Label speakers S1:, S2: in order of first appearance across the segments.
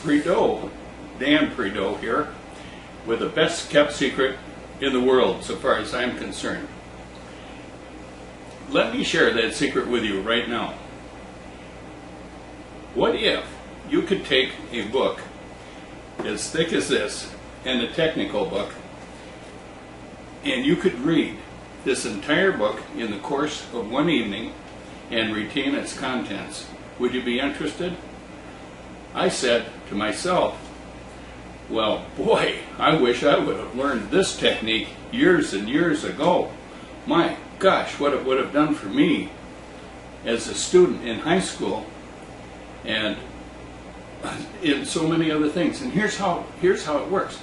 S1: Prideaux, Dan Prideaux here, with the best kept secret in the world, so far as I'm concerned. Let me share that secret with you right now. What if you could take a book as thick as this, and a technical book, and you could read this entire book in the course of one evening and retain its contents? Would you be interested? I said to myself, well, boy, I wish I would have learned this technique years and years ago. My gosh, what it would have done for me as a student in high school and in so many other things. And here's how it works.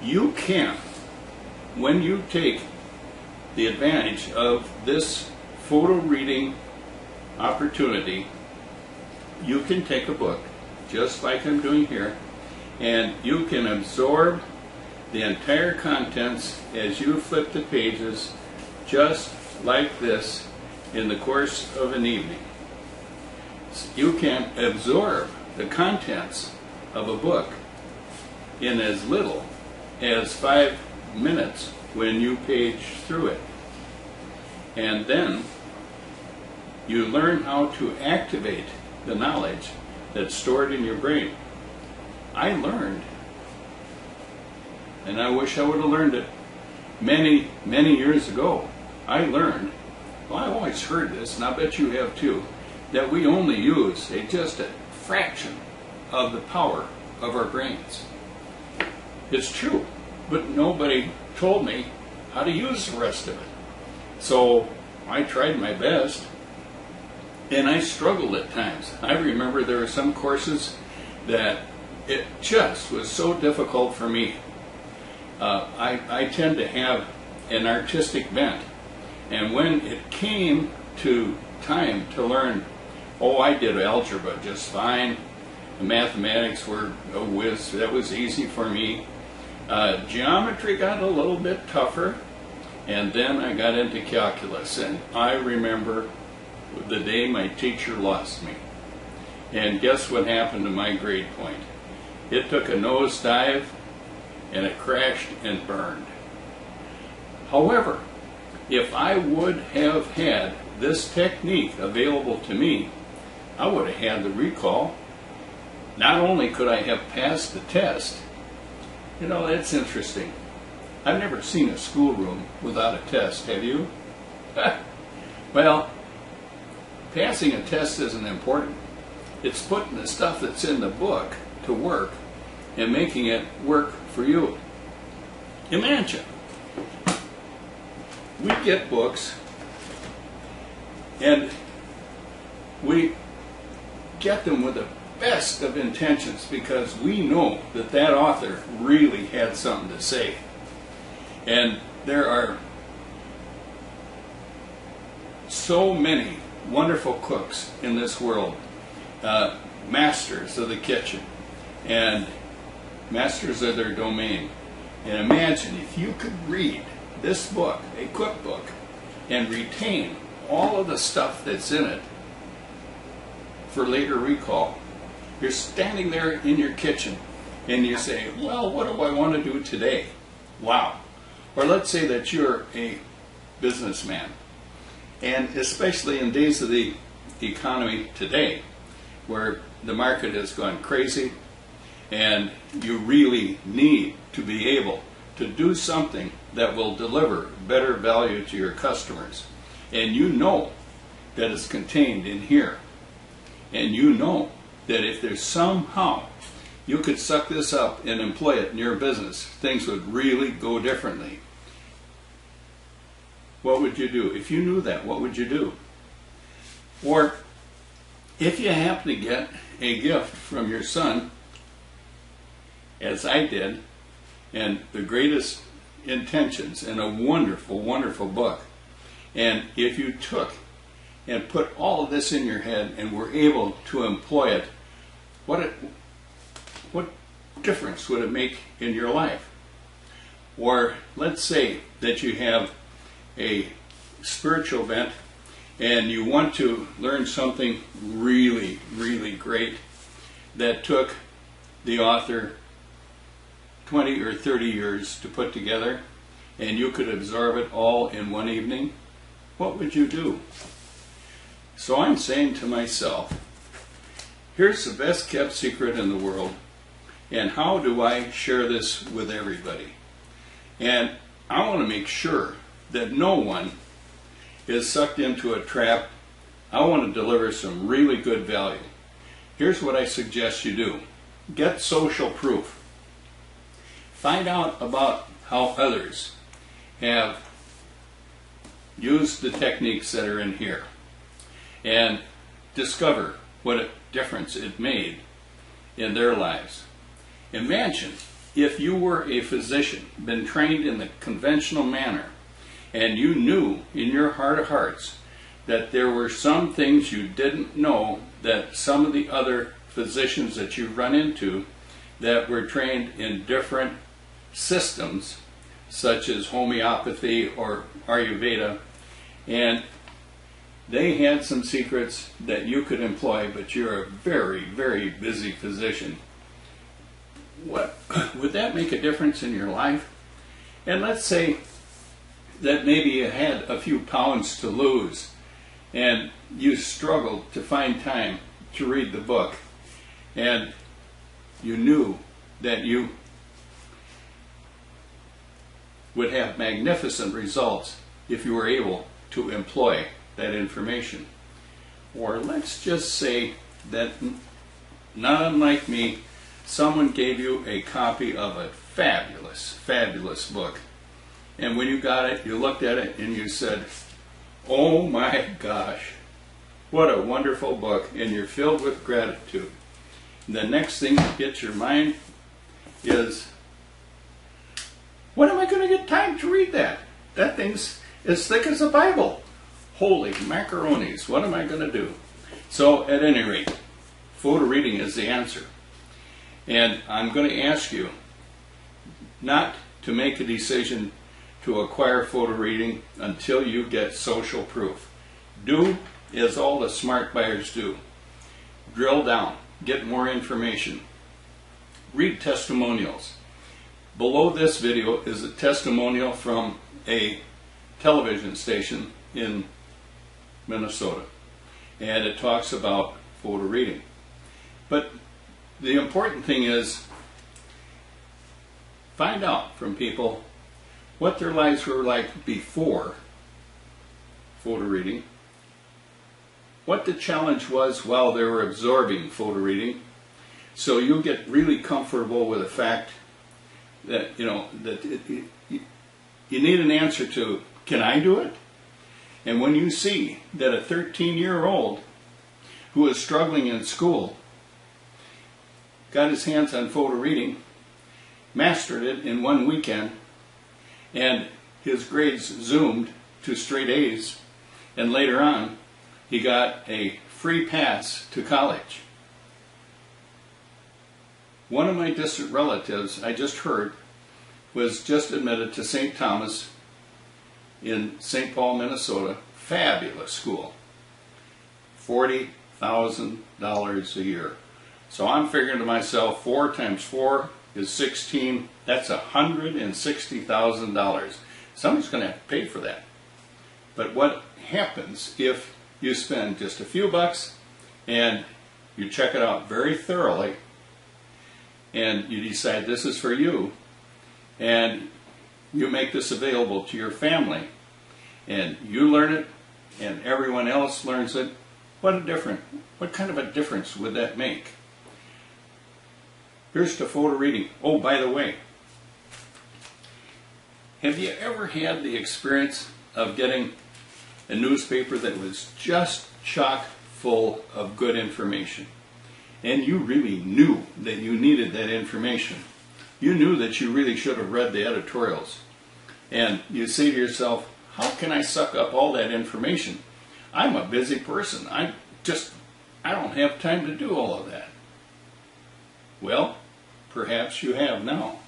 S1: You can, when you take the advantage of this photo reading opportunity, you can take a book, just like I'm doing here, and you can absorb the entire contents as you flip the pages, just like this, in the course of an evening. You can absorb the contents of a book in as little as 5 minutes when you page through it. And then you learn how to activate the knowledge that's stored in your brain. I learned, and I wish I would have learned it many, many years ago. I learned, well, I always heard this, and I bet you have too, that we only use just a fraction of the power of our brains. It's true, but nobody told me how to use the rest of it. So I tried my best, and I struggled at times. I remember there were some courses that it just was so difficult for me. I tend to have an artistic bent, and when it came to time to learn, I did algebra just fine. The mathematics were a whiz. That was easy for me. Geometry got a little bit tougher, and then I got into calculus, and I remember the day my teacher lost me. And guess what happened to my grade point? It took a nosedive, and it crashed and burned. However, if I would have had this technique available to me, I would have had the recall. Not only could I have passed the test, you know, that's interesting. I've never seen a schoolroom without a test, have you? Well, passing a test isn't important. It's putting the stuff that's in the book to work and making it work for you. Imagine, we get books and we get them with the best of intentions because we know that that author really had something to say. And there are so many wonderful cooks in this world, masters of the kitchen and masters of their domain. And imagine if you could read this book, a cookbook, and retain all of the stuff that's in it for later recall. You're standing there in your kitchen and you say, well, what do I want to do today? Wow. Or let's say that you're a businessman, and especially in days of the economy today, where the market has gone crazy and you really need to be able to do something that will deliver better value to your customers. And you know that it's contained in here. And you know that if there's somehow you could suck this up and employ it in your business, things would really go differently. What would you do? If you knew that, what would you do? Or if you happen to get a gift from your son, as I did, and the greatest intentions and a wonderful, wonderful book, and if you took and put all of this in your head and were able to employ it, what difference would it make in your life? Or let's say that you have a spiritual bent and you want to learn something really, really great that took the author 20 or 30 years to put together, and you could absorb it all in one evening, what would you do? So I'm saying to myself, here's the best kept secret in the world, and how do I share this with everybody? And I want to make sure that no one is sucked into a trap. I want to deliver some really good value. Here's what I suggest you do. Get social proof. Find out about how others have used the techniques that are in here, and discover what a difference it made in their lives. Imagine if you were a physician, been trained in the conventional manner, and you knew in your heart of hearts that there were some things you didn't know that some of the other physicians that you run into that were trained in different systems, such as homeopathy or Ayurveda, and they had some secrets that you could employ, but you're a very, very busy physician. What would that make a difference in your life? And let's say that maybe you had a few pounds to lose and you struggled to find time to read the book, and you knew that you would have magnificent results if you were able to employ that information. Or let's just say that, not unlike me, someone gave you a copy of a fabulous, fabulous book. And when you got it, you looked at it and you said, oh my gosh, what a wonderful book, and you're filled with gratitude. And the next thing that gets your mind is, when am I going to get time to read that? That thing's as thick as a Bible. Holy macaronis, what am I going to do? So at any rate, photo reading is the answer. And I'm going to ask you not to make a decision to acquire photo reading until you get social proof. Do as all the smart buyers do. Drill down, get more information, read testimonials. Below this video is a testimonial from a television station in Minnesota, and it talks about photo reading. But the important thing is, find out from people what their lives were like before photo reading, what the challenge was while they were absorbing photo reading, so you'll get really comfortable with the fact that, you need an answer to, can I do it? And when you see that a 13-year-old who is struggling in school got his hands on photo reading, mastered it in one weekend, and his grades zoomed to straight A's, and later on he got a free pass to college. One of my distant relatives, I just heard, was just admitted to St. Thomas in St. Paul, Minnesota. Fabulous school. $40,000 a year. So I'm figuring to myself, 4 times 4 is 16. That's $160,000. Somebody's going to have to pay for that. But what happens if you spend just a few bucks and you check it out very thoroughly, and you decide this is for you, and you make this available to your family, and you learn it, and everyone else learns it? What kind of a difference would that make? Here's to photo reading. Oh, by the way, have you ever had the experience of getting a newspaper that was just chock full of good information, and you really knew that you needed that information? You knew that you really should have read the editorials, and you say to yourself, how can I suck up all that information? I'm a busy person. I don't have time to do all of that. Well, perhaps you have now.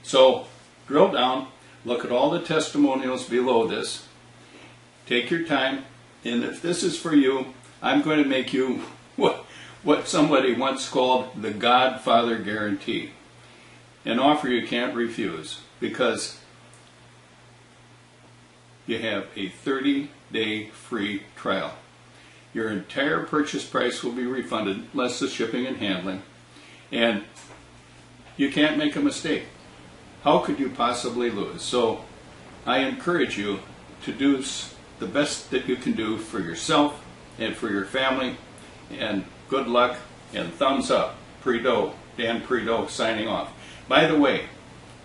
S1: So drill down, look at all the testimonials below this, take your time, and if this is for you, I'm going to make you what what somebody once called the Godfather guarantee, an offer you can't refuse, because you have a 30-day free trial. Your entire purchase price will be refunded, less the shipping and handling, and you can't make a mistake. How could you possibly lose? So I encourage you to do the best that you can do for yourself and for your family, and good luck and thumbs up. Prideaux, Dan Prideaux signing off. By the way,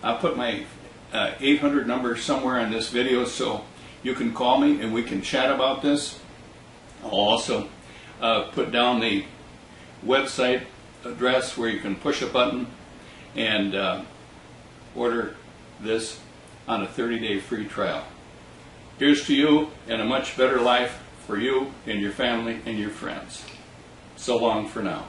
S1: I'll put my 800 number somewhere on this video so you can call me and we can chat about this. I'll also put down the website address where you can push a button and order this on a 30-day free trial. Here's to you and a much better life for you and your family and your friends. So long for now.